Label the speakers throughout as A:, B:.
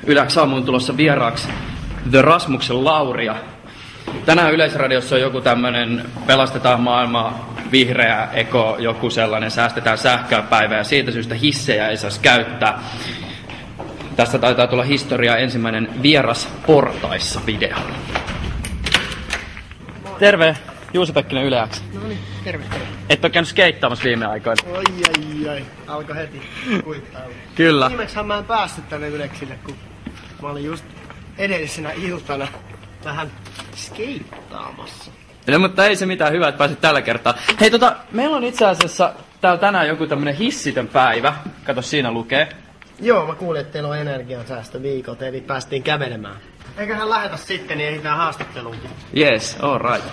A: Yleensä aamuun tulossa vieraaksi The Rasmuksen Lauria. Tänään Yleisradiossa on joku tämmönen pelastetaan maailmaa, vihreä, eko, joku sellainen, säästetään sähköä päivä ja siitä syystä hissejä ei saisi käyttää. Tästä taitaa tulla historiaa ensimmäinen vieras portaissa video. Terve, Juuso Pekkinen Yleäksi.
B: No niin, terve.
A: Et ole käynyt skeittaamassa viime aikoina.
B: Ai. Alkoi heti kuittailu.
A: Kyllä.
B: Viimeksihän mä en päässyt tänne Yleksille, kun mä olin just edellisenä iltana vähän skeittaamassa.
A: No, mutta ei se mitään, hyvä, että pääsit tällä kertaa. Hei meillä on itse asiassa täällä tänään joku tämmönen hissitön päivä. Kato, siinä lukee.
B: Joo, mä kuulin, että teillä on energiansäästöviikot, eli päästiin kävelemään. Eiköhän lähetä sitten, niin ehditään haastatteluunkin.
A: Yes, all right.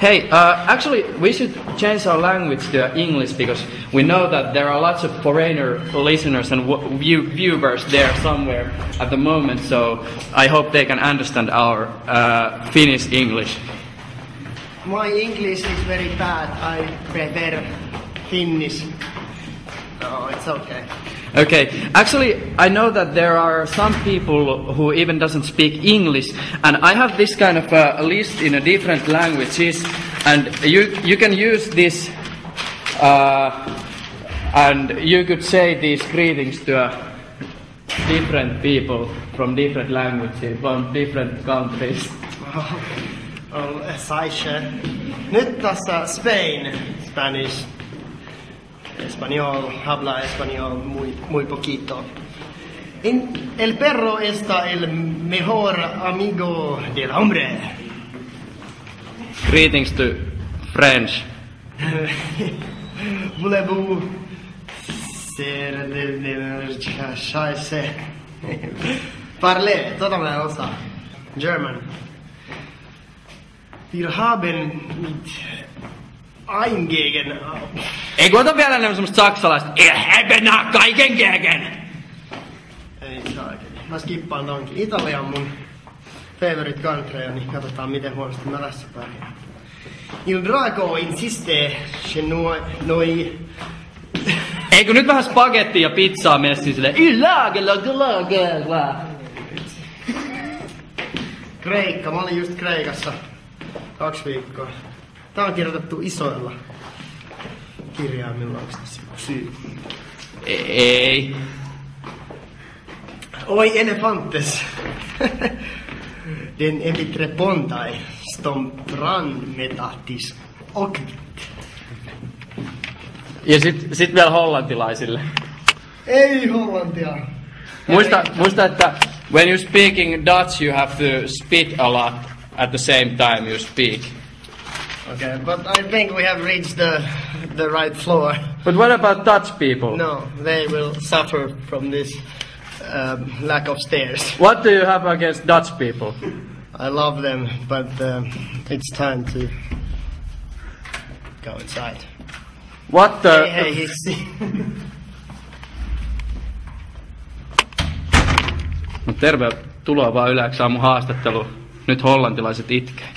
A: Hey, actually, we should change our language to English because we know that there are lots of foreigner listeners and viewers there somewhere at the moment, so I hope they can understand our Finnish English.
B: My English is very bad. I prefer Finnish. No, it's okay.
A: Okay, actually, I know that there are some people who even doesn't speak English, and I have this kind of a list in a different languages, and you can use this, and you could say these greetings to different people from different languages, from different countries.
B: Saiche. Nyt tässä Spain, Spanish. Español, habla español muy poquito. El perro está el mejor amigo del hombre.
A: Greetings to French.
B: Voulez-vous ser de chaise? Parle, tota mä en osaa. German. Wir haben mit eingegen.
A: Ei kun ota vielä enemmän semmoista saksalaista. Ebena kaiken gegen!
B: Ei saakeli. Mä skippaan tonkin. Italia on mun favorite country, niin katsotaan miten huonosti mä tässä pärjään. Il drago insiste che noi...
A: Ei kun nyt vähän spagettia ja pizzaa messiin silleen.
B: Kreikka. Mä olin just Kreikassa 2 viikkoa. Tää on kirjoitettu isoilla kirjaimilla. Onks tässä syy?
A: Ei.
B: Oi elefantes. Den emitre pontai stom brandmetatis ocvit.
A: Ja sit vielä hollantilaisille.
B: Ei hollantia.
A: Muista, että when you're speaking Dutch you have to spit a lot at the same time you speak.
B: Okay, but I think we have reached the right floor.
A: But what about Dutch people?
B: No, they will suffer from this lack of stairs.
A: What do you have against Dutch people?
B: I love them, but it's time to go inside.
A: What the...
B: Hey, hissi.
A: No tervetuloa vaan Yleäksi aamun haastatteluun. Nyt hollantilaiset itkee.